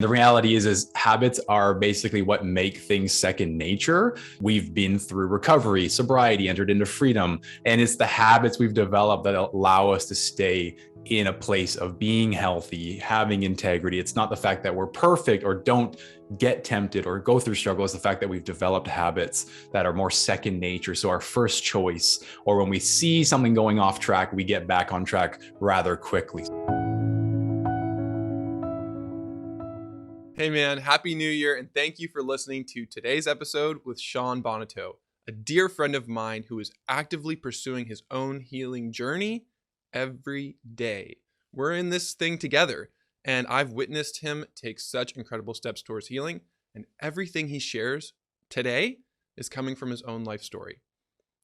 The reality is habits are basically what make things second nature. We've been through recovery, sobriety, entered into freedom, and it's the habits we've developed that allow us to stay in a place of being healthy, having integrity. It's not the fact that we're perfect or don't get tempted or go through struggle. It's the fact that we've developed habits that are more second nature. So our first choice, or when we see something going off track, we get back on track rather quickly. Hey man, Happy New Year, and thank you for listening to today's episode with Shawn Bonneteau, a dear friend of mine who is actively pursuing his own healing journey every day. We're in this thing together, and I've witnessed him take such incredible steps towards healing, and everything he shares today is coming from his own life story.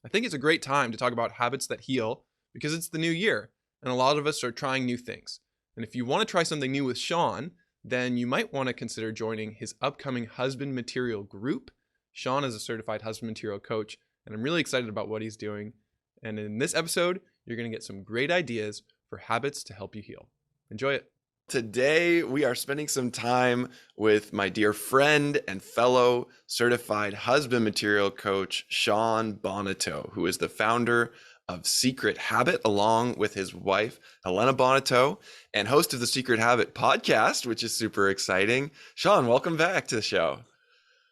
I think it's a great time to talk about habits that heal because it's the new year, and a lot of us are trying new things. And if you want to try something new with Shawn, then you might want to consider joining his upcoming husband material group. Shawn is a certified husband material coach, and I'm really excited about what he's doing. And in this episode, you're going to get some great ideas for habits to help you heal. Enjoy it. Today, we are spending some time with my dear friend and fellow certified husband material coach, Shawn Bonneteau, who is the founder of Secret Habit, along with his wife, Helena Bonneteau, and host of the Secret Habit podcast, which is super exciting. Shawn, welcome back to the show.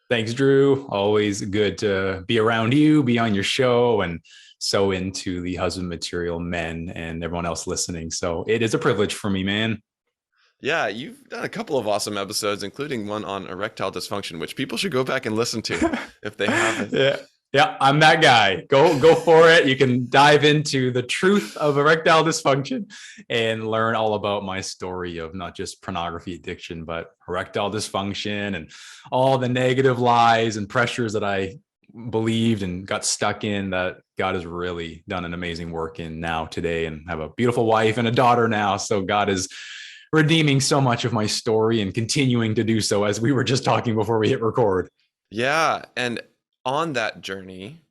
Thanks, Drew. Always good to be around you, be on your show, and so into the husband material men and everyone else listening. So it is a privilege for me, man. Yeah, you've done a couple of awesome episodes, including one on erectile dysfunction, which people should go back and listen to if they haven't. Yeah, I'm that guy. Go for it. You can dive into the truth of erectile dysfunction and learn all about my story of not just pornography addiction, but erectile dysfunction and all the negative lies and pressures that I believed and got stuck in, that God has really done an amazing work in now today, and have a beautiful wife and a daughter now. So God is redeeming so much of my story and continuing to do so, as we were just talking before we hit record. Yeah, and on that journey,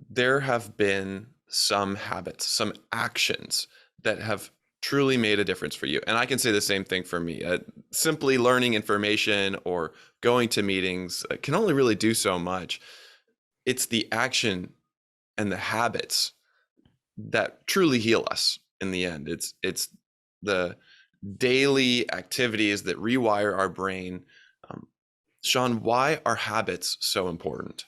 there have been some habits, some actions that have truly made a difference for you. And I can say the same thing for me. Simply learning information or going to meetings can only really do so much. It's the action and the habits that truly heal us in the end. It's the daily activities that rewire our brain. Shawn, why are habits so important?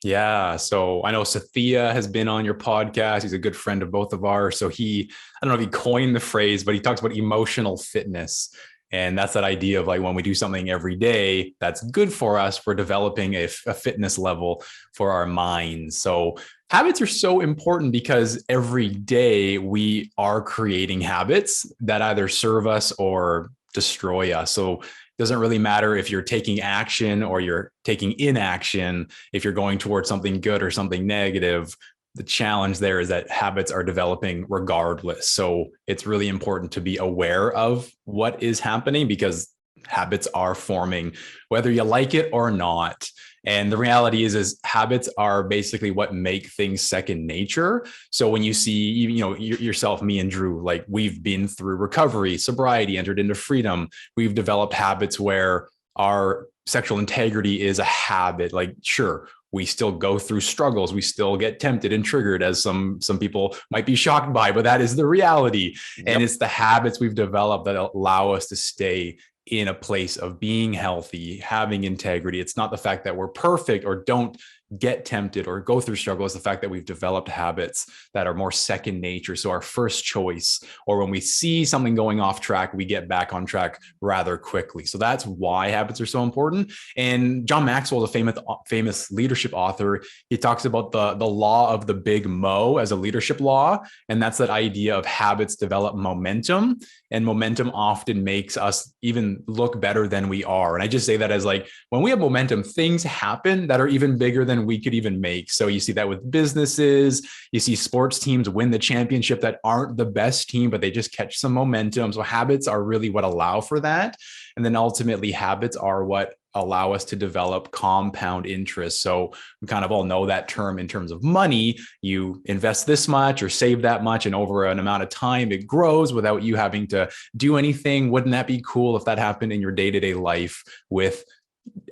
Yeah. So I know Sathia has been on your podcast. He's a good friend of both of ours. So I don't know if he coined the phrase, but he talks about emotional fitness. And that's that idea of like when we do something every day that's good for us, we're developing a fitness level for our minds. So habits are so important because every day we are creating habits that either serve us or destroy us. So it doesn't really matter if you're taking action or you're taking inaction, if you're going towards something good or something negative. The challenge there is that habits are developing regardless. So it's really important to be aware of what is happening, because habits are forming whether you like it or not. And the reality is habits are basically what make things second nature. So when you see, yourself, me and Drew, like we've been through recovery, sobriety, entered into freedom. We've developed habits where our sexual integrity is a habit. Like, sure, we still go through struggles. We still get tempted and triggered, as some people might be shocked by, but that is the reality. Yep. And it's the habits we've developed that allow us to stay in a place of being healthy, having integrity. It's not the fact that we're perfect or don't get tempted or go through struggle. It's the fact that we've developed habits that are more second nature. So our first choice, or when we see something going off track, we get back on track rather quickly. So that's why habits are so important. And John Maxwell is a famous leadership author. He talks about the law of the big Mo as a leadership law. And that's that idea of habits develop momentum, and momentum often makes us even look better than we are. And I just say that as like, when we have momentum, things happen that are even bigger than than we could even make. So you see that with businesses, you see sports teams win the championship that aren't the best team, but they just catch some momentum. So habits are really what allow for that. And then ultimately habits are what allow us to develop compound interest. So we kind of all know that term in terms of money. You invest this much or save that much, and over an amount of time, it grows without you having to do anything. Wouldn't that be cool if that happened in your day-to-day life with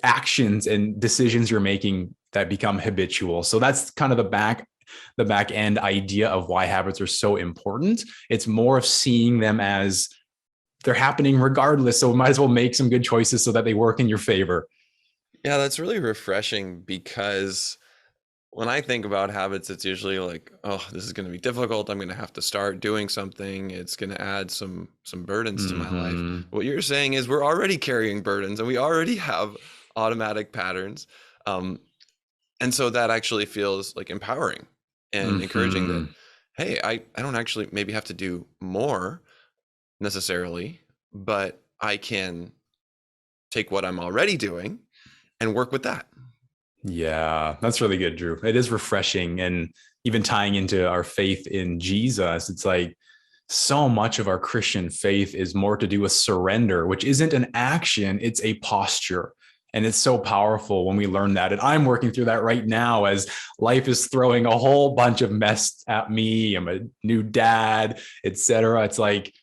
actions and decisions you're making that become habitual? So that's kind of the back end idea of why habits are so important. It's more of seeing them as they're happening regardless. So we might as well make some good choices so that they work in your favor. Yeah, that's really refreshing, because when I think about habits, it's usually like, oh, this is going to be difficult. I'm going to have to start doing something. It's going to add some burdens to my life. What you're saying is we're already carrying burdens and we already have automatic patterns. And so that actually feels like empowering and encouraging that, hey, I don't actually maybe have to do more necessarily, but I can take what I'm already doing and work with that. Yeah, that's really good, Drew. It is refreshing. And even tying into our faith in Jesus, it's like so much of our Christian faith is more to do with surrender, which isn't an action, it's a posture. And it's so powerful when we learn that. And I'm working through that right now as life is throwing a whole bunch of mess at me. I'm a new dad, etc. It's like,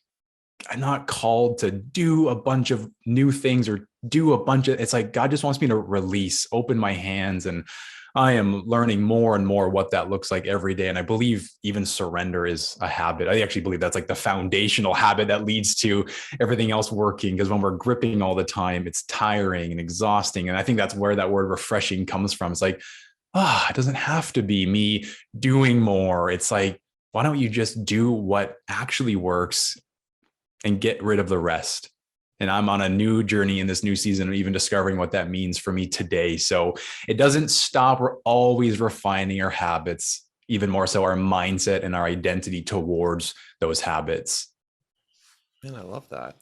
I'm not called to do a bunch of new things or do a bunch of, it's like God just wants me to release, open my hands. And I am learning more and more what that looks like every day. And I believe even surrender is a habit. I actually believe that's like the foundational habit that leads to everything else working. Because when we're gripping all the time, it's tiring and exhausting. And I think that's where that word refreshing comes from. It's like, it doesn't have to be me doing more. It's like, why don't you just do what actually works and get rid of the rest? And I'm on a new journey in this new season of even discovering what that means for me today. So it doesn't stop. We're always refining our habits, even more so our mindset and our identity towards those habits. Man, I love that.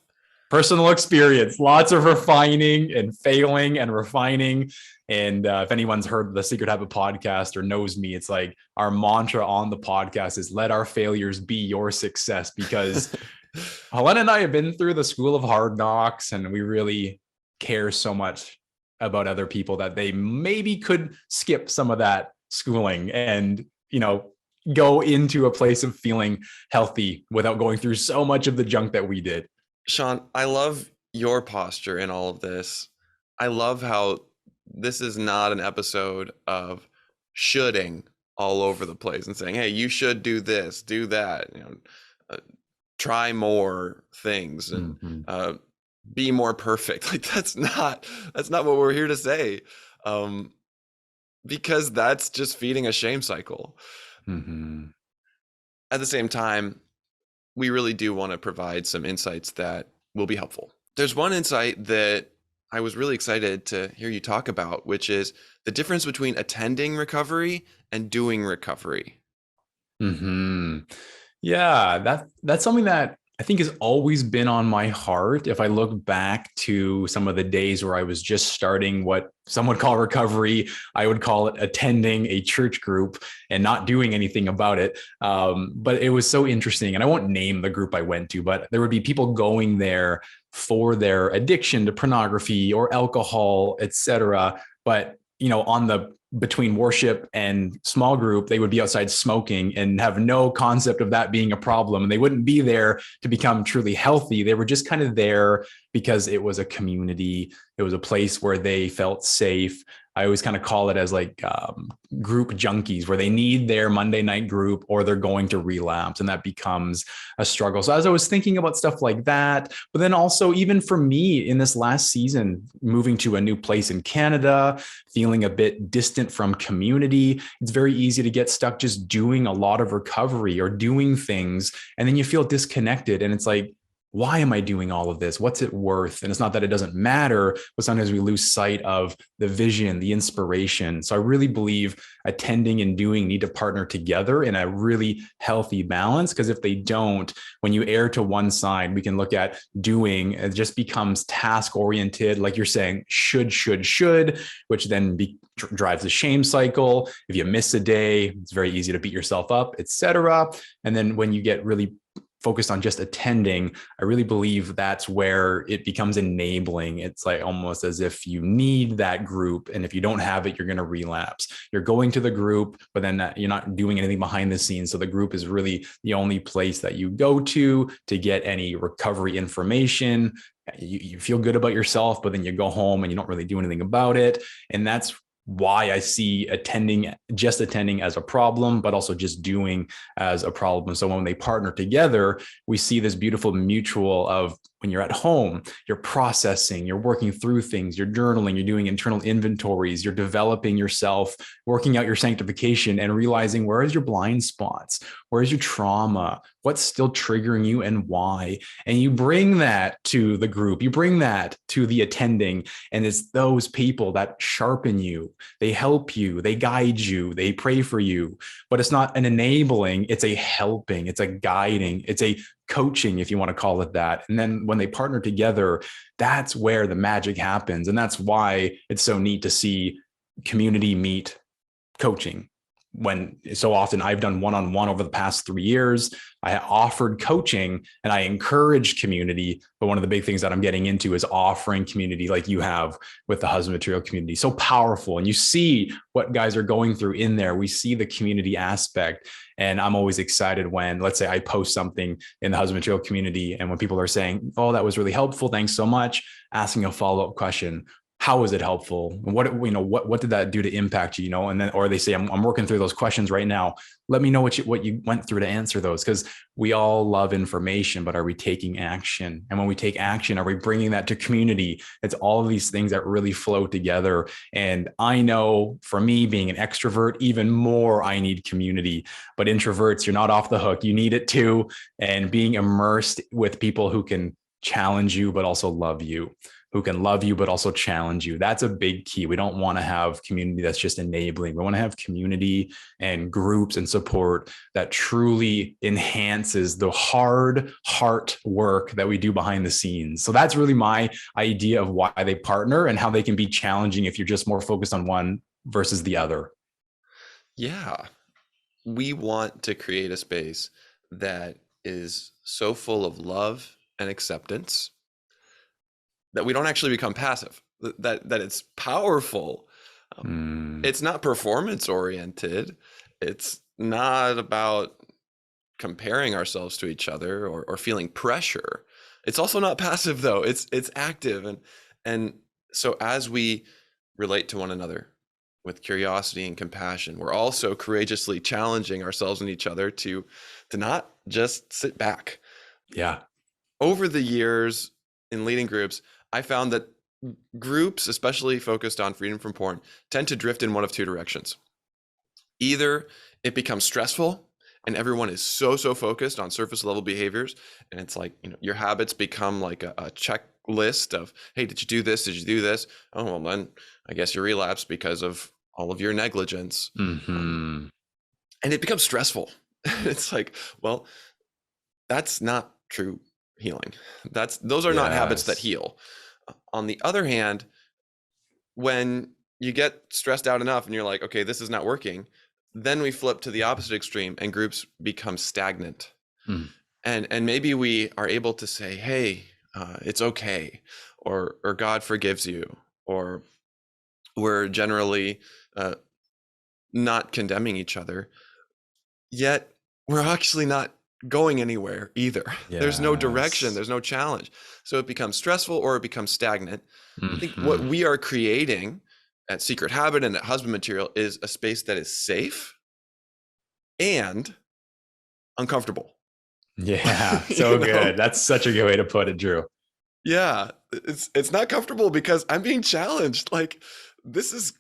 Personal experience, lots of refining and failing and refining. And if anyone's heard the Secret Habit podcast or knows me, it's like our mantra on the podcast is let our failures be your success, because Helena and I have been through the school of hard knocks, and we really care so much about other people that they maybe could skip some of that schooling and, go into a place of feeling healthy without going through so much of the junk that we did. Shawn, I love your posture in all of this. I love how this is not an episode of shoulding all over the place and saying, hey, you should do this, do that, try more things and be more perfect. Like that's not what we're here to say, because that's just feeding a shame cycle. At the same time, we really do want to provide some insights that will be helpful. There's one insight that I was really excited to hear you talk about, which is the difference between attending recovery and doing recovery. Yeah, that's something that I think has always been on my heart. If I look back to some of the days where I was just starting what some would call recovery, I would call it attending a church group and not doing anything about it. But it was so interesting. And I won't name the group I went to, but there would be people going there for their addiction to pornography or alcohol, etc. But, on the between worship and small group, they would be outside smoking and have no concept of that being a problem. And they wouldn't be there to become truly healthy. They were just kind of there because it was a community. It was a place where they felt safe. I always kind of call it as like group junkies, where they need their Monday night group or they're going to relapse, and that becomes a struggle. So as I was thinking about stuff like that, but then also even for me in this last season, moving to a new place in Canada, feeling a bit distant from community, it's very easy to get stuck just doing a lot of recovery or doing things, and then you feel disconnected. And it's like, why am I doing all of this? What's it worth? And it's not that it doesn't matter, but sometimes we lose sight of the vision, the inspiration. So I really believe attending and doing need to partner together in a really healthy balance. Because if they don't, when you err to one side, we can look at doing, it just becomes task oriented, like you're saying, should, which then drives the shame cycle. If you miss a day, it's very easy to beat yourself up, etc. And then when you get really focused on just attending, I really believe that's where it becomes enabling. It's like almost as if you need that group. And if you don't have it, you're going to relapse. You're going to the group, but then you're not doing anything behind the scenes. So the group is really the only place that you go to get any recovery information. You feel good about yourself, but then you go home and you don't really do anything about it. And that's why I see just attending as a problem, but also just doing as a problem. So when they partner together, we see this beautiful mutual of when you're at home, you're processing, you're working through things, you're journaling, you're doing internal inventories, you're developing yourself, working out your sanctification and realizing where is your blind spots, where is your trauma, what's still triggering you and why. And you bring that to the group, you bring that to the attending, and it's those people that sharpen you, they help you, they guide you, they pray for you. But it's not an enabling, it's a helping, it's a guiding, it's a coaching, if you want to call it that. And then when they partner together, that's where the magic happens. And that's why it's so neat to see community meet coaching. When so often I've done one-on-one over the past 3 years, I offered coaching and I encourage community. But one of the big things that I'm getting into is offering community like you have with the husband material community. So powerful. And you see what guys are going through in there. We see the community aspect. And I'm always excited when, let's say I post something in the husband material community and when people are saying, oh, that was really helpful, thanks so much, asking a follow-up question. How was it helpful? What did that do to impact you? And then, or they say, I'm working through those questions right now. Let me know what you went through to answer those, because we all love information, but are we taking action? And when we take action, are we bringing that to community? It's all of these things that really flow together. And I know for me being an extrovert, even more, I need community, but introverts, you're not off the hook. You need it too. And being immersed with people who can challenge you, but also love you, who can love you, but also challenge you. That's a big key. We don't want to have community that's just enabling. We want to have community and groups and support that truly enhances the hard heart work that we do behind the scenes. So that's really my idea of why they partner and how they can be challenging if you're just more focused on one versus the other. Yeah. We want to create a space that is so full of love and acceptance that we don't actually become passive, that it's powerful. It's not performance oriented. It's not about comparing ourselves to each other or feeling pressure. It's also not passive though. It's active. And so as we relate to one another with curiosity and compassion, we're also courageously challenging ourselves and each other to not just sit back. Yeah. Over the years in leading groups, I found that groups, especially focused on freedom from porn, tend to drift in one of two directions. Either it becomes stressful and everyone is so focused on surface level behaviors, and it's like, your habits become like a checklist of, hey, did you do this? Did you do this? Oh, well, then I guess you relapse because of all of your negligence. Mm-hmm. And it becomes stressful. It's like, well, that's not true healing. Those are not habits that heal. On the other hand, when you get stressed out enough and you're like, okay, this is not working, then we flip to the opposite extreme and groups become stagnant. And maybe we are able to say, hey, it's okay, or God forgives you, or we're generally not condemning each other, yet we're actually not going anywhere either. Yes. There's no direction, there's no challenge. So it becomes stressful or it becomes stagnant. I think what we are creating at Secret Habit and at Husband Material is a space that is safe and uncomfortable. Yeah, so good. That's such a good way to put it, Drew. Yeah, it's not comfortable because I'm being challenged. Like, this is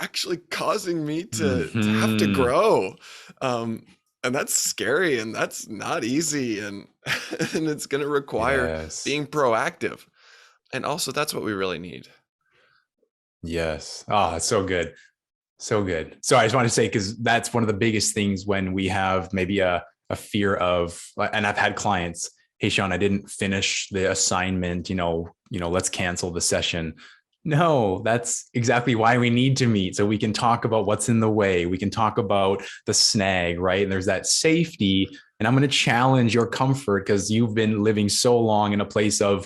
actually causing me to have to grow. And that's scary and that's not easy. And and it's going to require Yes. being proactive. And also, that's what we really need. Yes. Oh, it's so good. So good. So I just want to say, because that's one of the biggest things when we have maybe a fear of, and I've had clients, hey, Shawn, I didn't finish the assignment, let's cancel the session. No, that's exactly why we need to meet. So we can talk about what's in the way. We can talk about the snag, right? And there's that safety. And I'm going to challenge your comfort because you've been living so long in a place of,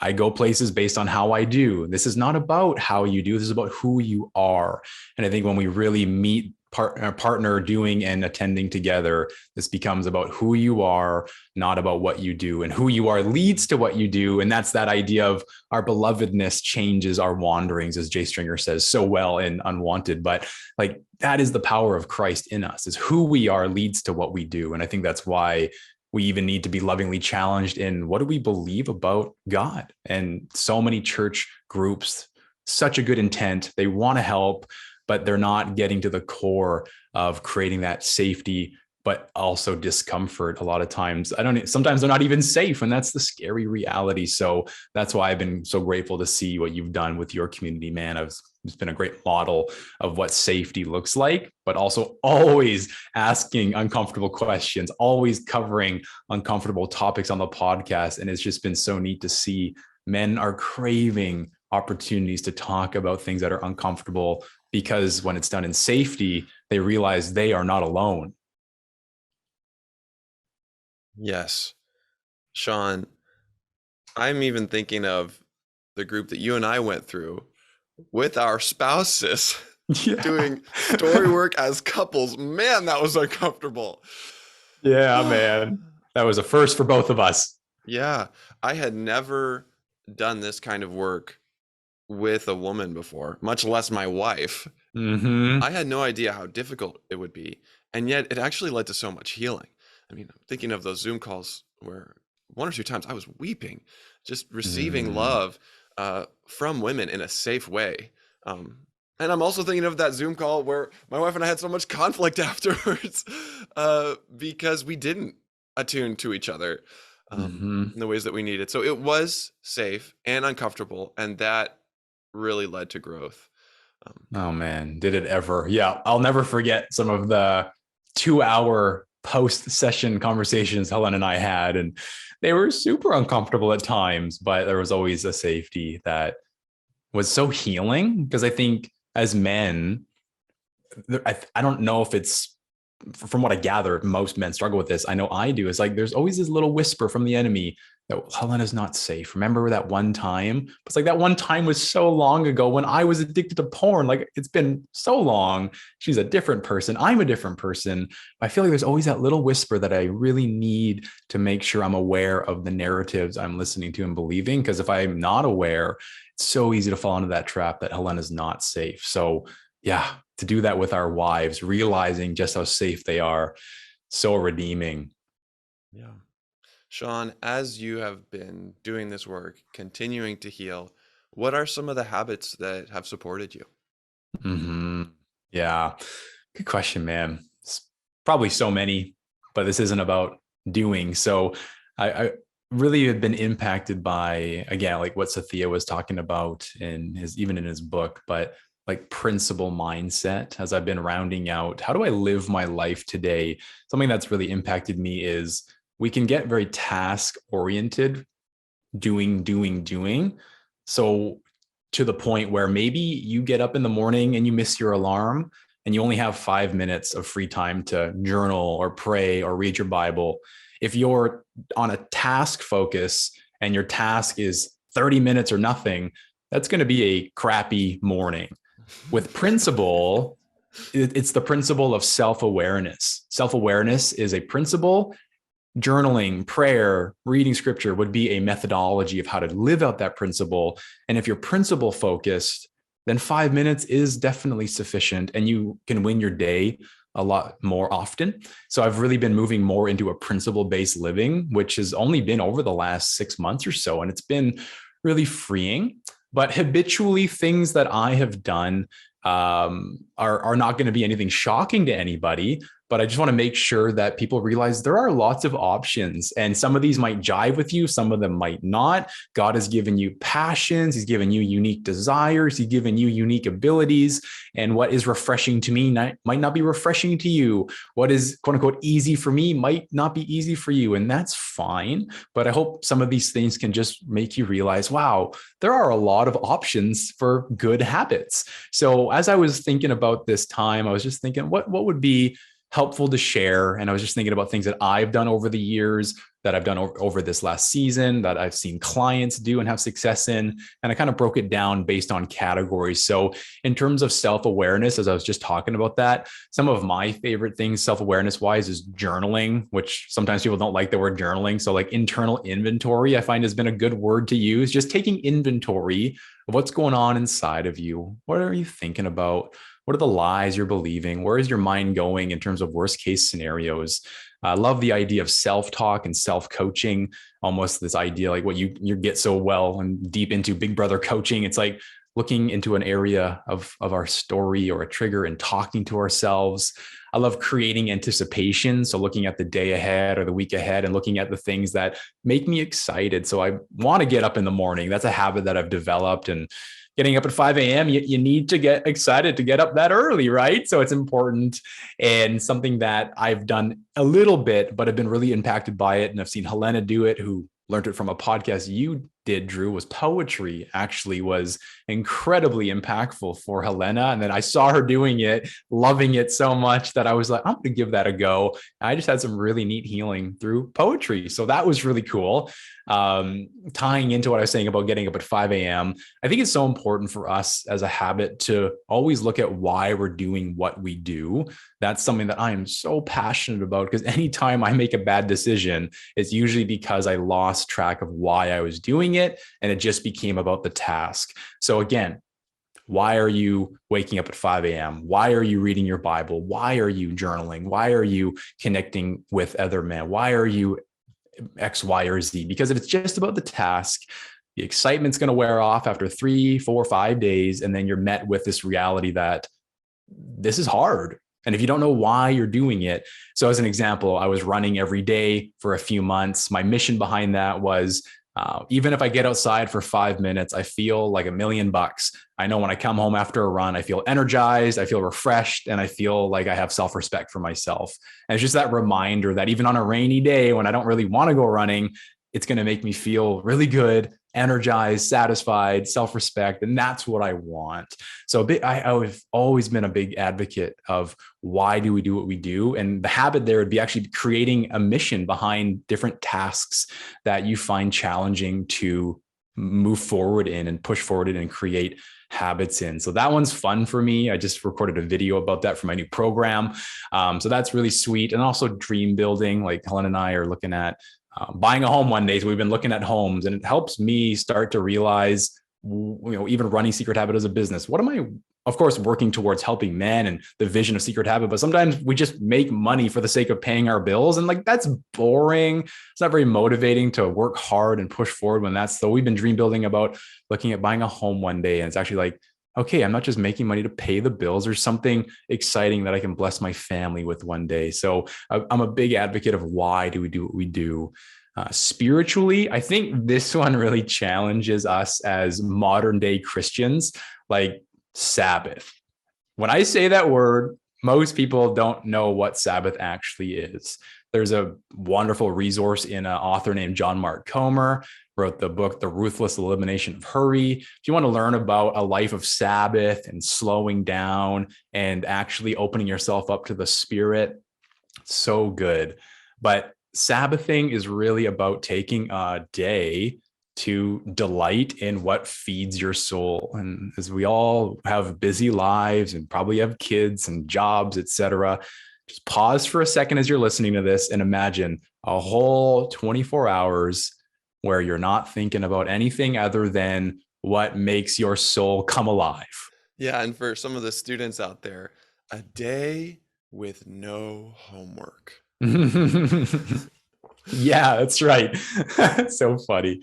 I go places based on how I do. This is not about how you do. This is about who you are. And I think when we really meet partner doing and attending together, this becomes about who you are, not about what you do. And who you are leads to what you do. And that's that idea of our belovedness changes our wanderings, as Jay Stringer says so well in Unwanted. But like that is the power of Christ in us, is who we are leads to what we do. And I think that's why we even need to be lovingly challenged in what do we believe about God? And so many church groups, such a good intent. They want to help, but they're not getting to the core of creating that safety, but also discomfort. A lot of times, sometimes they're not even safe. And that's the scary reality. So that's why I've been so grateful to see what you've done with your community, man. It's been a great model of what safety looks like, but also always asking uncomfortable questions, always covering uncomfortable topics on the podcast. And it's just been so neat to see men are craving opportunities to talk about things that are uncomfortable, because when it's done in safety, they realize they are not alone. Yes. Shawn, I'm even thinking of the group that you and I went through with our spouses doing story work as couples. Man, that was uncomfortable. Yeah, man. That was a first for both of us. Yeah. I had never done this kind of work with a woman before, much less my wife. Mm-hmm. I had no idea how difficult it would be. And yet it actually led to so much healing. I mean, I'm thinking of those Zoom calls where one or two times I was weeping, just receiving love from women in a safe way. And I'm also thinking of that Zoom call where my wife and I had so much conflict afterwards because we didn't attune to each other in the ways that we needed. So it was safe and uncomfortable, and that really led to growth. Oh man, did it ever? Yeah, I'll never forget some of the 2-hour post-session conversations Helen and I had, and they were super uncomfortable at times, but there was always a safety that was so healing. Because I think as men, I don't know if it's, from what I gather, most men struggle with this. I know I do. It's like there's always this little whisper from the enemy that Helena's not safe. Remember that one time? It's like that one time was so long ago when I was addicted to porn. Like it's been so long. She's a different person. I'm a different person. I feel like there's always that little whisper that I really need to make sure I'm aware of the narratives I'm listening to and believing. Because if I'm not aware, it's so easy to fall into that trap that Helena's not safe. So yeah, to do that with our wives, realizing just how safe they are, so redeeming. Yeah. Shawn, as you have been doing this work, continuing to heal, what are some of the habits that have supported you? Mm-hmm. Yeah, good question, man. It's probably so many, but this isn't about doing. So I really have been impacted by, again, like what Sathya was talking about even in his book, but like principle mindset. As I've been rounding out, how do I live my life today? Something that's really impacted me is we can get very task oriented, doing. So to the point where maybe you get up in the morning and you miss your alarm and you only have 5 minutes of free time to journal or pray or read your Bible. If you're on a task focus and your task is 30 minutes or nothing, that's going to be a crappy morning. With principle, it's the principle of self-awareness. Self-awareness is a principle. Journaling, prayer, reading scripture would be a methodology of how to live out that principle. And if you're principle focused, then 5 minutes is definitely sufficient and you can win your day a lot more often. So I've really been moving more into a principle-based living, which has only been over the last 6 months or so. And it's been really freeing. But habitually, things that I have done are not going to be anything shocking to anybody. but I just want to make sure that people realize there are lots of options, and some of these might jive with you, some of them might not. God has given you passions, He's given you unique desires, He's given you unique abilities, and what is refreshing to me might not be refreshing to you. What is quote unquote easy for me might not be easy for you, and that's fine. But I hope some of these things can just make you realize, wow, there are a lot of options for good habits. So as I was thinking about this time, I was just thinking, what would be helpful to share? And I was just thinking about things that I've done over the years, that I've done over this last season, that I've seen clients do and have success in. And I kind of broke it down based on categories. So in terms of self-awareness, as I was just talking about that, some of my favorite things self-awareness wise is journaling, which sometimes people don't like the word journaling. So like internal inventory, I find has been a good word to use, just taking inventory of what's going on inside of you. What are you thinking about? What are the lies you're believing? Where is your mind going in terms of worst case scenarios? I love the idea of self-talk and self-coaching, almost this idea like what you get so well and deep into Big Brother coaching. It's like looking into an area of our story or a trigger and talking to ourselves. I love creating anticipation. So looking at the day ahead or the week ahead and looking at the things that make me excited. So I want to get up in the morning. That's a habit that I've developed. And getting up at 5 a.m., you need to get excited to get up that early, right? So it's important, and something that I've done a little bit, but I've been really impacted by it. And I've seen Helena do it, who learned it from a podcast you did, Drew, was poetry. Actually was incredibly impactful for Helena. And then I saw her doing it, loving it so much that I was like, I'm going to give that a go. I just had some really neat healing through poetry. So that was really cool. Tying into what I was saying about getting up at 5 a.m., I think it's so important for us as a habit to always look at why we're doing what we do. That's something that I am so passionate about, because anytime I make a bad decision, it's usually because I lost track of why I was doing it, and it just became about the task. So again, why are you waking up at 5 a.m.? Why are you reading your Bible? Why are you journaling? Why are you connecting with other men? Why are you X, Y, or Z? Because if it's just about the task, the excitement's going to wear off after 3, 4, 5 days. And then you're met with this reality that this is hard. And if you don't know why you're doing it. So as an example, I was running every day for a few months. My mission behind that was, even if I get outside for 5 minutes, I feel like $1,000,000. I know when I come home after a run, I feel energized, I feel refreshed, and I feel like I have self-respect for myself. And it's just that reminder that even on a rainy day when I don't really want to go running, it's going to make me feel really good, energized, satisfied, self-respect. And that's what I want. So I've always been a big advocate of why do we do what we do? And the habit there would be actually creating a mission behind different tasks that you find challenging to move forward in and push forward in and create habits in. So that one's fun for me. I just recorded a video about that for my new program. So that's really sweet. And also dream building, like Helen and I are looking at buying a home one day. So we've been looking at homes, and it helps me start to realize, even running Secret Habit as a business, what am I, of course, working towards helping men and the vision of Secret Habit, but sometimes we just make money for the sake of paying our bills. And like, that's boring. It's not very motivating to work hard and push forward when that's, so we've been dream building about looking at buying a home one day. And it's actually like, okay, I'm not just making money to pay the bills. There's something exciting that I can bless my family with one day. So I'm a big advocate of why do we do what we do. Spiritually, I think this one really challenges us as modern day Christians, like Sabbath. When I say that word, most people don't know what Sabbath actually is. There's a wonderful resource in an author named John Mark Comer, wrote the book, The Ruthless Elimination of Hurry. If you want to learn about a life of Sabbath and slowing down and actually opening yourself up to the Spirit, so good. But Sabbathing is really about taking a day to delight in what feeds your soul. And as we all have busy lives and probably have kids and jobs, etc., just pause for a second as you're listening to this and imagine a whole 24 hours where you're not thinking about anything other than what makes your soul come alive. Yeah, and for some of the students out there, a day with no homework. Yeah, that's right. So funny.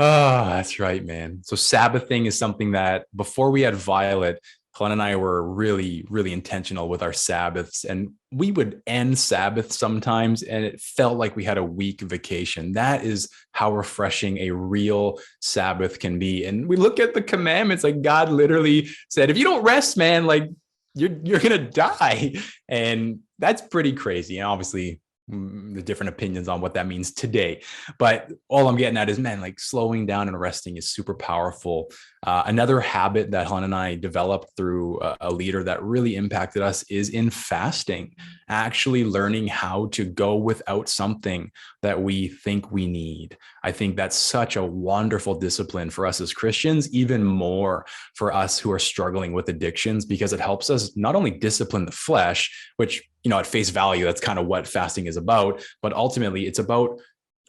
Oh, that's right, man. So Sabbathing is something that before we had Violet, Helena and I were really, really intentional with our Sabbaths, and we would end Sabbath sometimes, and it felt like we had a week vacation. That is how refreshing a real Sabbath can be. And we look at the commandments, like God literally said, if you don't rest, man, like you're gonna die. And that's pretty crazy. And obviously, the different opinions on what that means today. But all I'm getting at is, man, like slowing down and resting is super powerful. Another habit that Helen and I developed through a leader that really impacted us is in fasting, actually learning how to go without something that we think we need. I think that's such a wonderful discipline for us as Christians, even more for us who are struggling with addictions, because it helps us not only discipline the flesh, which, at face value, that's kind of what fasting is about, but ultimately it's about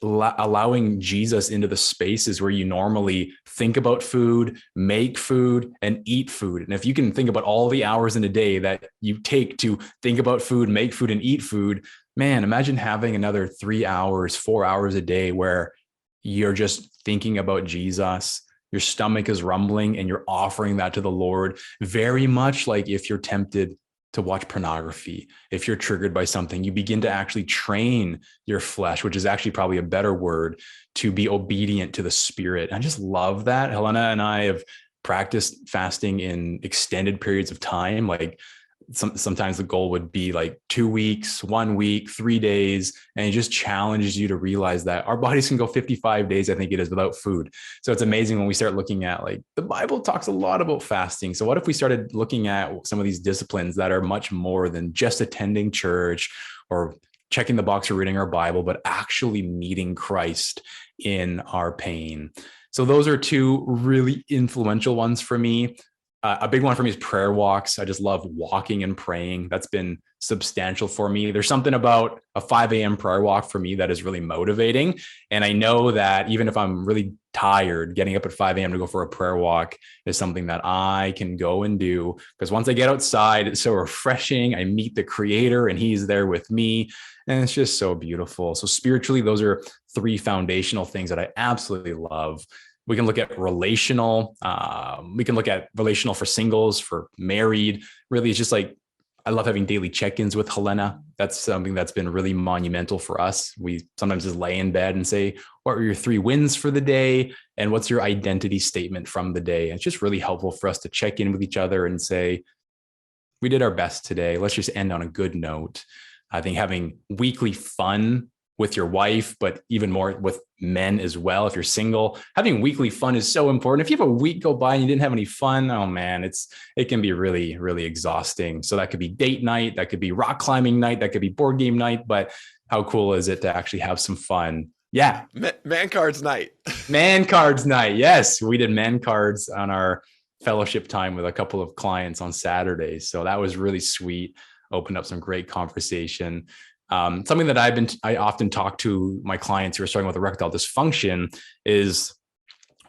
allowing Jesus into the spaces where you normally think about food, make food, and eat food. And if you can think about all the hours in a day that you take to think about food, make food, and eat food, man, imagine having another 3 hours, 4 hours a day where you're just thinking about Jesus. Your stomach is rumbling and you're offering that to the Lord, very much like if you're tempted to watch pornography. If you're triggered by something, you begin to actually train your flesh, which is actually probably a better word, to be obedient to the Spirit. I just love that. Helena and I have practiced fasting in extended periods of time. Like sometimes the goal would be like 2 weeks, 1 week, 3 days. And it just challenges you to realize that our bodies can go 55 days, I think it is, without food. So it's amazing when we start looking at, like, the Bible talks a lot about fasting. So what if we started looking at some of these disciplines that are much more than just attending church or checking the box or reading our Bible, but actually meeting Christ in our pain? So those are two really influential ones for me. A big one for me is prayer walks. I just love walking and praying. That's been substantial for me. There's something about a 5 a.m. prayer walk for me that is really motivating. And I know that even if I'm really tired, getting up at 5 a.m. to go for a prayer walk is something that I can go and do. Because once I get outside, it's so refreshing. I meet the Creator and He's there with me. And it's just so beautiful. So spiritually, those are 3 foundational things that I absolutely love. We can look at relational. We can look at relational for singles, for married. Really, it's just like, I love having daily check-ins with Helena. That's something that's been really monumental for us. We sometimes just lay in bed and say, what were your 3 wins for the day? And what's your identity statement from the day? And it's just really helpful for us to check in with each other and say, we did our best today. Let's just end on a good note. I think having weekly fun with your wife, but even more with men as well. If you're single, having weekly fun is so important. If you have a week go by and you didn't have any fun, oh man, it can be really, really exhausting. So that could be date night, that could be rock climbing night, that could be board game night. But how cool is it to actually have some fun? Yeah. Man cards night. Man cards night. Yes. We did man cards on our fellowship time with a couple of clients on Saturdays. So that was really sweet. Opened up some great conversation. Something that I often talk to my clients who are struggling with erectile dysfunction is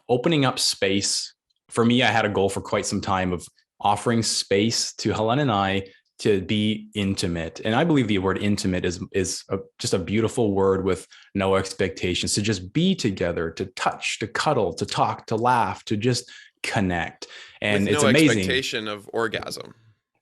opening up space. For me, I had a goal for quite some time of offering space to Helena and I to be intimate. And I believe the word intimate is just a beautiful word with no expectations, to just be together, to touch, to cuddle, to talk, to laugh, to just connect. And with it's no amazing. Expectation of orgasm.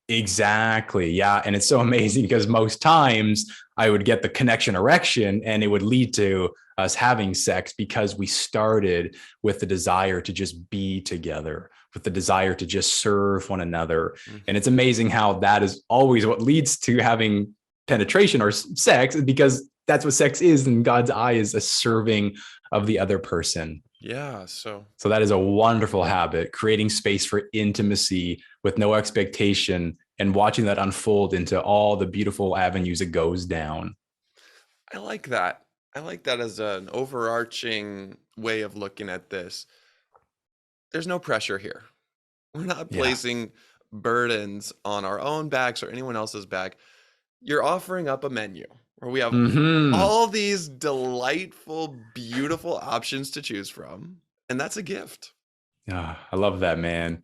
Exactly. Yeah. And it's so amazing because most times I would get the connection erection and it would lead to us having sex because we started with the desire to just be together, with the desire to just serve one another. Mm-hmm. And it's amazing how that is always what leads to having penetration or sex, because that's what sex is in God's eye, is a serving of the other person. Yeah. So that is a wonderful habit, creating space for intimacy with no expectation and watching that unfold into all the beautiful avenues it goes down. I like that. I like that as an overarching way of looking at this. There's no pressure here. We're not placing burdens on our own backs or anyone else's back. You're offering up a menu where we have all these delightful, beautiful options to choose from. And that's a gift. Yeah, I love that, man.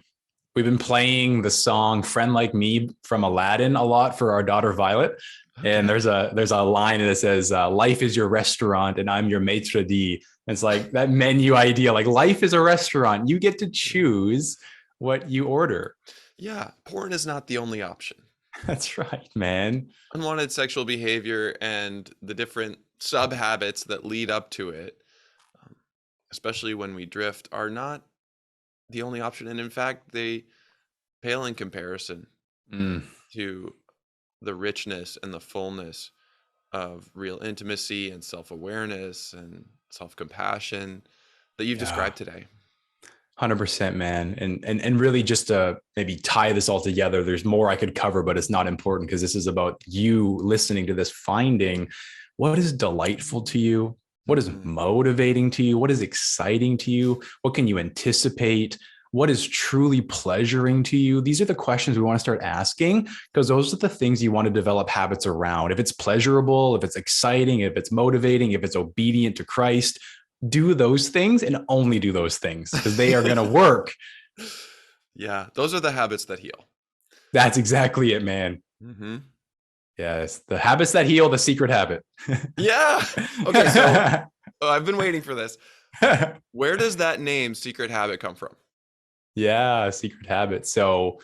We've been playing the song Friend Like Me from Aladdin a lot for our daughter Violet. Okay. And there's a line that says, life is your restaurant and I'm your maitre d'. And it's like that menu idea, like life is a restaurant. You get to choose what you order. Yeah, porn is not the only option. That's right, man. Unwanted sexual behavior and the different sub habits that lead up to it, um, especially when we drift, are not the only option. And in fact, they pale in comparison Mm, to the richness and the fullness of real intimacy and self-awareness and self-compassion that you've yeah. described today. 100%, man. And really just to maybe tie this all together, there's more I could cover, but it's not important because this is about you listening to this, finding what is delightful to you, what is Mhm. motivating to you, what is exciting to you, what can you anticipate, what is truly pleasuring to you. These are the questions we want to start asking because those are the things you want to develop habits around. If it's pleasurable, if it's exciting, if it's motivating, if it's obedient to Christ, do those things and only do those things because they are going to work. Yeah, those are the habits that heal. That's exactly it, man. Mm-hmm. Yes. The habits that heal, the secret habit. Yeah. Okay, so I've been waiting for this. Where does that name secret habit come from? Yeah, secret habit. So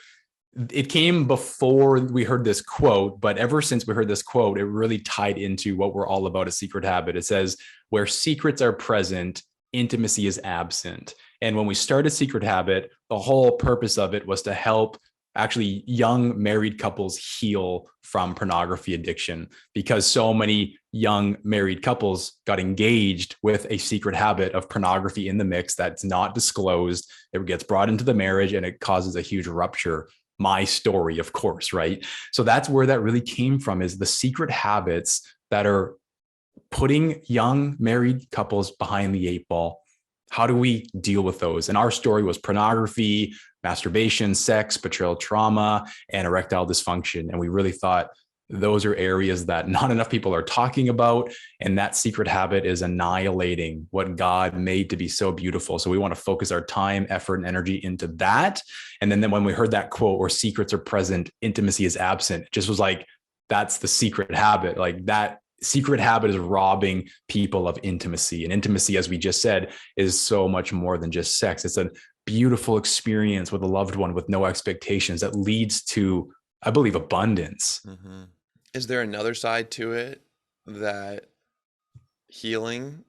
it came before we heard this quote, but ever since we heard this quote, it really tied into what we're all about, a secret habit. It says, where secrets are present, intimacy is absent. And when we started Secret Habit, the whole purpose of it was to help actually young married couples heal from pornography addiction because so many young married couples got engaged with a secret habit of pornography in the mix that's not disclosed. It gets brought into the marriage and it causes a huge rupture. My story, of course, right? So that's where that really came from, is the secret habits that are putting young married couples behind the eight ball. How do we deal with those? And our story was pornography, masturbation, sex, betrayal trauma, and erectile dysfunction. And we really thought those are areas that not enough people are talking about. And that secret habit is annihilating what God made to be so beautiful. So we want to focus our time, effort, and energy into that. And then when we heard that quote, where secrets are present, intimacy is absent, it just was like, that's the secret habit. Like that secret habit is robbing people of intimacy. And intimacy, as we just said, is so much more than just sex. It's a beautiful experience with a loved one with no expectations that leads to, I believe, abundance. Mm-hmm. Is there another side to it that healing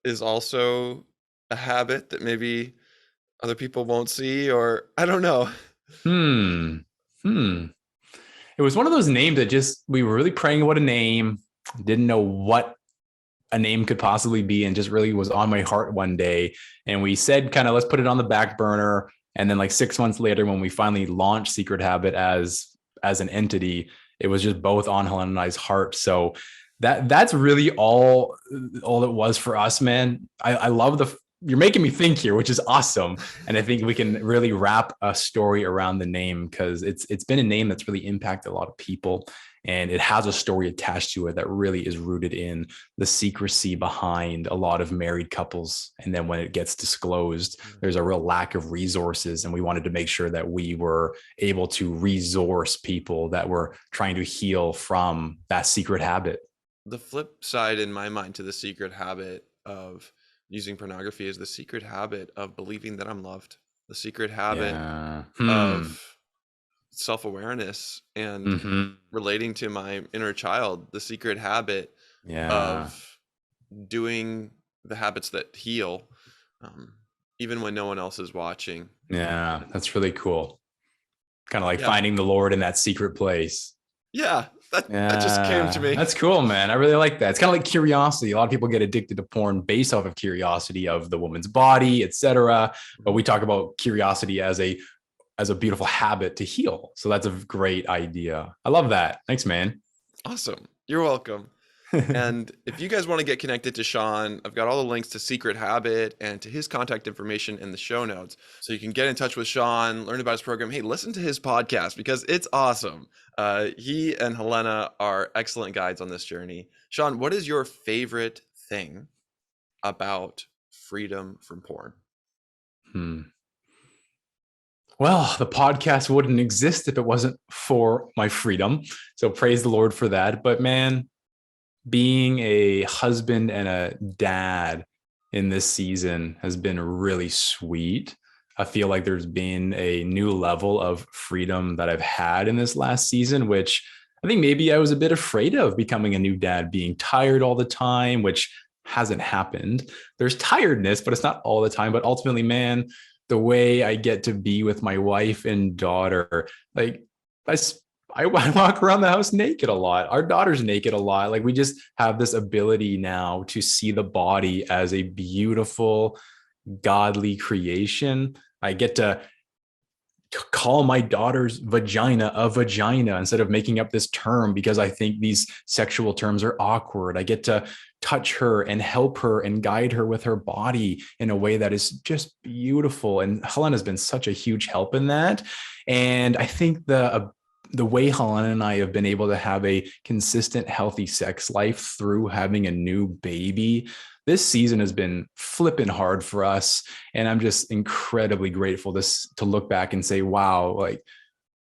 is also a habit that maybe other people won't see, or I don't know? Hmm. Hmm. It was one of those names that just, we were really praying what a name, didn't know what a name could possibly be, and just really was on my heart one day. And we said, kind of, let's put it on the back burner. And then like 6 months later, when we finally launched Secret Habit as an entity, it was just both on Helena and I's heart. So that's really all it was for us, man. I love you're making me think here, which is awesome. And I think we can really wrap a story around the name because it's been a name that's really impacted a lot of people. And it has a story attached to it that really is rooted in the secrecy behind a lot of married couples. And then when it gets disclosed, there's a real lack of resources. And we wanted to make sure that we were able to resource people that were trying to heal from that secret habit. The flip side in my mind to the secret habit of using pornography is the secret habit of believing that I'm loved, the secret habit Yeah. of self-awareness and Mm-hmm. relating to my inner child, the secret habit Yeah. of doing the habits that heal, um, even when no one else is watching. Yeah. That's really cool. Kind of like Yeah. finding the Lord in that secret place. Yeah. That just came to Yeah, me. that's cool, man. I really like that. It's kind of like curiosity. A lot of people get addicted to porn based off of curiosity of the woman's body, etc. But we talk about curiosity as a beautiful habit to heal. So that's a great idea. I love that. Thanks, man. Awesome. You're welcome. And if you guys want to get connected to Shawn, I've got all the links to Secret Habit and to his contact information in the show notes. So you can get in touch with Shawn, learn about his program. Hey, listen to his podcast because it's awesome. He and Helena are excellent guides on this journey. Shawn, what is your favorite thing about freedom from porn? Well, the podcast wouldn't exist if it wasn't for my freedom. So praise the Lord for that. But man, being a husband and a dad in this season has been really sweet. I feel like there's been a new level of freedom that I've had in this last season, which I think maybe I was a bit afraid of becoming a new dad, being tired all the time, which hasn't happened. There's tiredness, but it's not all the time. But ultimately, man, the way I get to be with my wife and daughter, like I, I walk around the house naked a lot. Our daughter's naked a lot. Like we just have this ability now to see the body as a beautiful, godly creation. I get to call my daughter's vagina a vagina instead of making up this term because I think these sexual terms are awkward. I get to touch her and help her and guide her with her body in a way that is just beautiful. And Helena's been such a huge help in that. And I think the way Helena and I have been able to have a consistent, healthy sex life through having a new baby, this season has been flipping hard for us. And I'm just incredibly grateful to look back and say, wow, like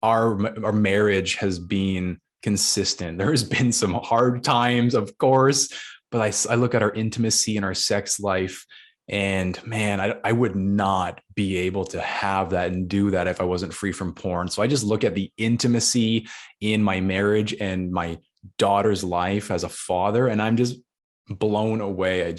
our marriage has been consistent. There has been some hard times, of course, but I look at our intimacy and our sex life, and man, I would not be able to have that and do that if I wasn't free from porn. So I just look at the intimacy in my marriage and my daughter's life as a father, and I'm just blown away.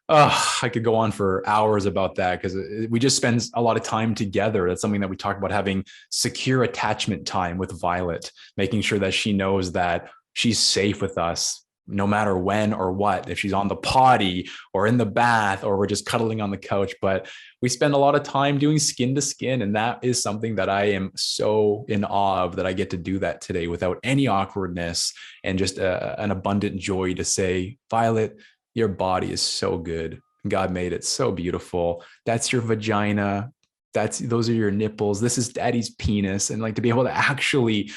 I could go on for hours about that because we just spend a lot of time together. That's something that we talk about, having secure attachment time with Violet, making sure that she knows that she's safe with us no matter when or what, if she's on the potty or in the bath or we're just cuddling on the couch. But we spend a lot of time doing skin to skin. And that is something that I am so in awe of, that I get to do that today without any awkwardness and just an abundant joy to say, Violet, your body is so good. God made it so beautiful. That's your vagina. Those are your nipples. This is daddy's penis. And like to be able to actually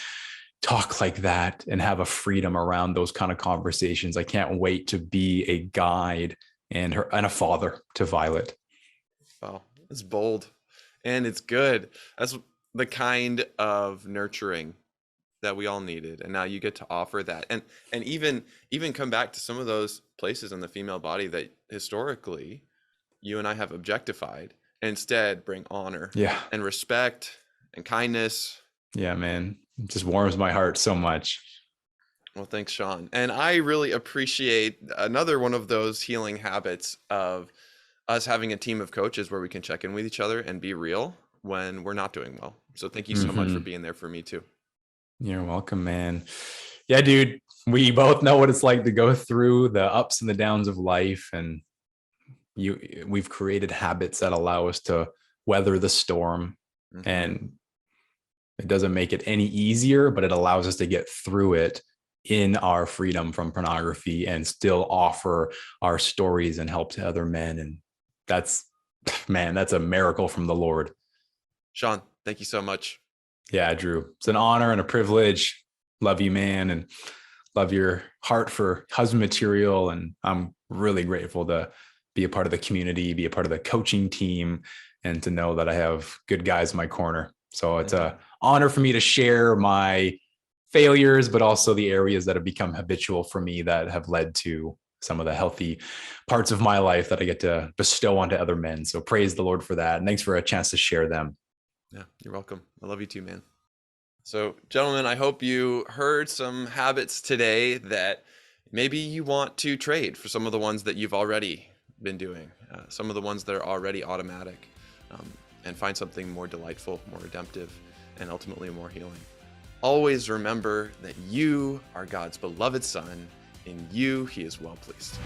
talk like that and have a freedom around those kind of conversations. I can't wait to be a guide and a father to Violet. Wow, it's bold and it's good. That's the kind of nurturing that we all needed, and now you get to offer that, and even come back to some of those places in the female body that historically you and I have objectified, and instead bring honor, and respect and kindness. Yeah, man, it just warms my heart so much. Well, thanks, Shawn. And I really appreciate another one of those healing habits of us having a team of coaches where we can check in with each other and be real when we're not doing well. So thank you so much for being there for me too. You're welcome, man. Yeah, dude, we both know what it's like to go through the ups and the downs of life. And we've created habits that allow us to weather the storm. And it doesn't make it any easier, but it allows us to get through it in our freedom from pornography and still offer our stories and help to other men. And that's a miracle from the Lord. Shawn, thank you so much. Yeah, Drew, it's an honor and a privilege. Love you, man, and love your heart for husband material. And I'm really grateful to be a part of the community, be a part of the coaching team, and to know that I have good guys in my corner. So it's an honor for me to share my failures, but also the areas that have become habitual for me that have led to some of the healthy parts of my life that I get to bestow onto other men. So praise the Lord for that. And thanks for a chance to share them. Yeah, you're welcome. I love you too, man. So, gentlemen, I hope you heard some habits today that maybe you want to trade for some of the ones that you've already been doing, some of the ones that are already automatic, and find something more delightful, more redemptive, and ultimately more healing. Always remember that you are God's beloved son. In you, he is well pleased.